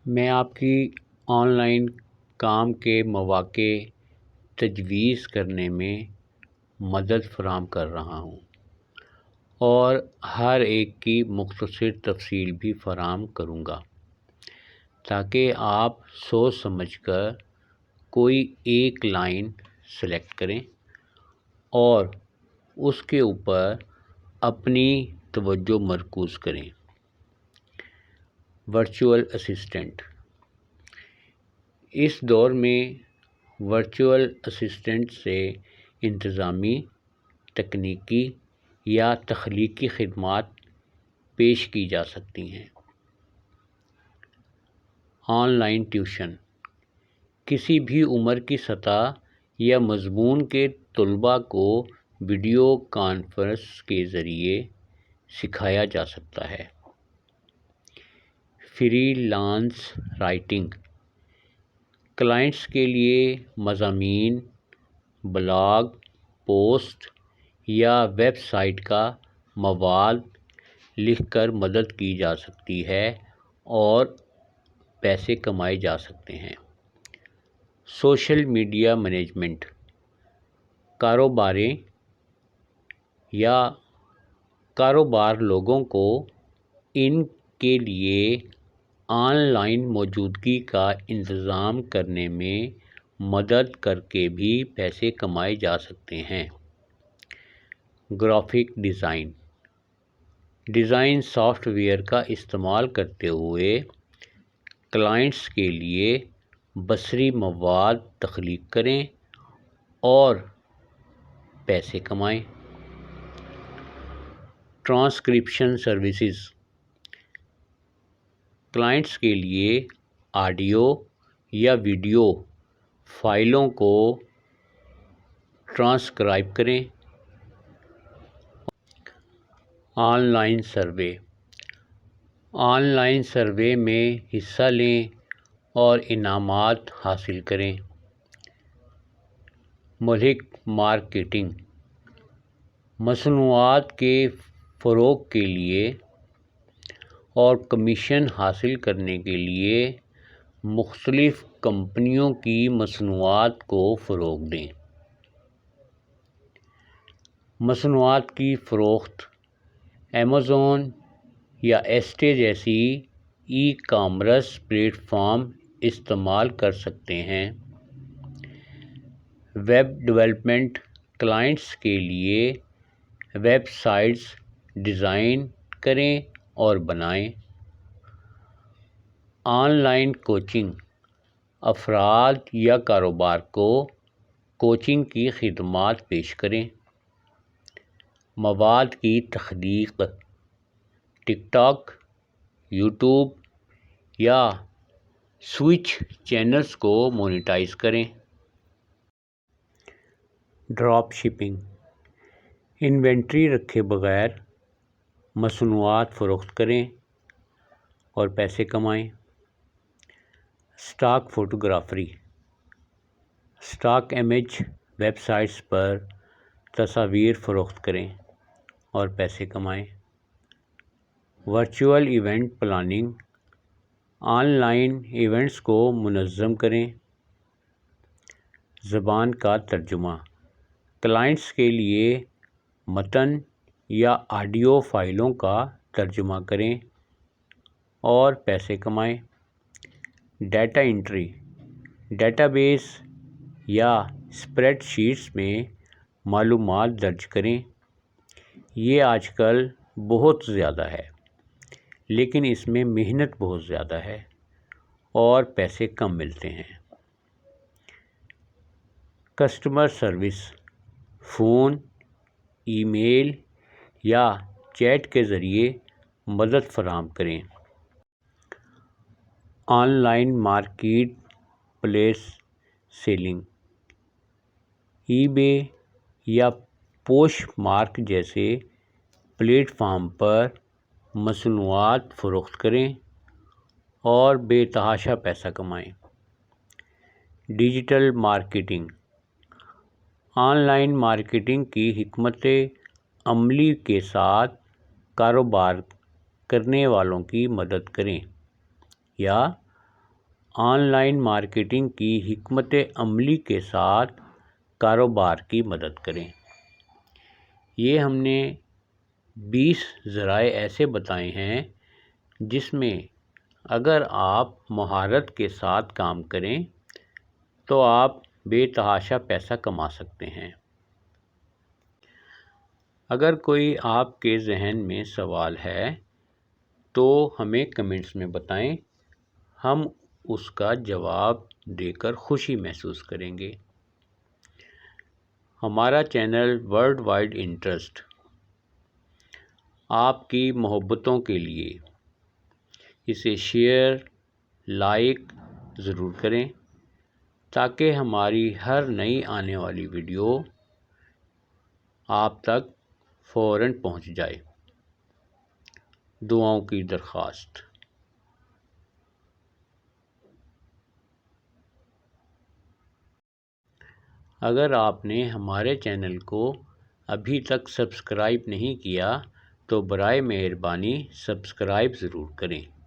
میں آپ کی آن لائن کام کے مواقع تجویز کرنے میں مدد فراہم کر رہا ہوں اور ہر ایک کی مختصر تفصیل بھی فراہم کروں گا تاکہ آپ سوچ سمجھ کر کوئی ایک لائن سلیکٹ کریں اور اس کے اوپر اپنی توجہ مرکوز کریں۔ Virtual assistant. اس دور میں ورچوئل اسسٹنٹ سے انتظامی، تکنیکی یا تخلیقی خدمات پیش کی جا سکتی ہیں۔ On line tuition. کسی بھی عمر کی سطح یا مضمون کے طلباء کو ویڈیو کانفرنس کے ذریعے سکھایا جا سکتا ہے۔ Free lance writing. کلائنٹس کے لیے مضامین، بلاگ پوسٹ یا ویب سائٹ کا مواد لکھ کر مدد کی جا سکتی ہے اور پیسے کمائے جا سکتے ہیں۔ Social media management. کاروبار لوگوں کو ان کے لیے آن لائن موجودگی کا انتظام کرنے میں مدد کر کے بھی پیسے کمائے جا سکتے ہیں۔ گرافک ڈیزائن سافٹ ویئر کا استعمال کرتے ہوئے کلائنٹس کے لیے بصری مواد تخلیق کریں اور پیسے کمائیں۔ Transcription services. کلائنٹس کے لیے آڈیو یا ویڈیو فائلوں کو ٹرانسکرائب کریں۔ آن لائن سروے میں حصہ لیں اور انعامات حاصل کریں۔ ملحق مارکیٹنگ۔ مصنوعات کے فروغ کے لیے اور کمیشن حاصل کرنے کے لیے مختلف کمپنیوں کی مصنوعات کو فروغ دیں۔ مصنوعات کی فروخت۔ ایمیزون یا ایسٹے جیسی ای کامرس پلیٹ فارم استعمال کر سکتے ہیں۔ Web development. کلائنٹس کے لیے ویب سائٹس ڈیزائن کریں اور بنائیں۔ On line coaching. افراد یا کاروبار کو کوچنگ کی خدمات پیش کریں۔ مواد کی تخلیق۔ ٹک ٹاک، یوٹیوب یا سوئچ چینلز کو مونیٹائز کریں۔ Drop shipping. انوینٹری رکھے بغیر مصنوعات فروخت کریں اور پیسے کمائیں۔ Stock photography. Stock image websites پر تصاویر فروخت کریں اور پیسے کمائیں۔ Virtual event planning. Online events کو منظم کریں۔ زبان کا ترجمہ۔ کلائنٹس کے لیے متن یا آڈیو فائلوں کا ترجمہ کریں اور پیسے کمائیں۔ Data entry. ڈیٹا بیس یا اسپریڈ شیٹس میں معلومات درج کریں۔ یہ آج کل بہت زیادہ ہے، لیکن اس میں محنت بہت زیادہ ہے اور پیسے کم ملتے ہیں۔ Customer service. Phone, email یا چیٹ کے ذریعے مدد فراہم کریں۔ Online marketplace selling. EBay یا پوش مارک جیسے پلیٹ فارم پر مصنوعات فروخت کریں اور بے تحاشا پیسہ کمائیں۔ Digital marketing. Online marketing کی حکمت عملی کے ساتھ کاروبار کرنے والوں کی مدد کریں یا آن لائن مارکیٹنگ کی حکمت عملی کے ساتھ کاروبار کی مدد کریں۔ یہ ہم نے 20 ذرائع ایسے بتائے ہیں جس میں اگر آپ مہارت کے ساتھ کام کریں تو آپ بے تحاشا پیسہ کما سکتے ہیں۔ اگر کوئی آپ کے ذہن میں سوال ہے تو ہمیں کمنٹس میں بتائیں، ہم اس کا جواب دے کر خوشی محسوس کریں گے۔ ہمارا چینل ورلڈ وائڈ انٹرسٹ آپ کی محبتوں کے لیے، اسے شیئر، لائک ضرور کریں تاکہ ہماری ہر نئی آنے والی ویڈیو آپ تک فوراً پہنچ جائے۔ دعاؤں کی درخواست۔ اگر آپ نے ہمارے چینل کو ابھی تک سبسکرائب نہیں کیا تو برائے مہربانی سبسکرائب ضرور کریں۔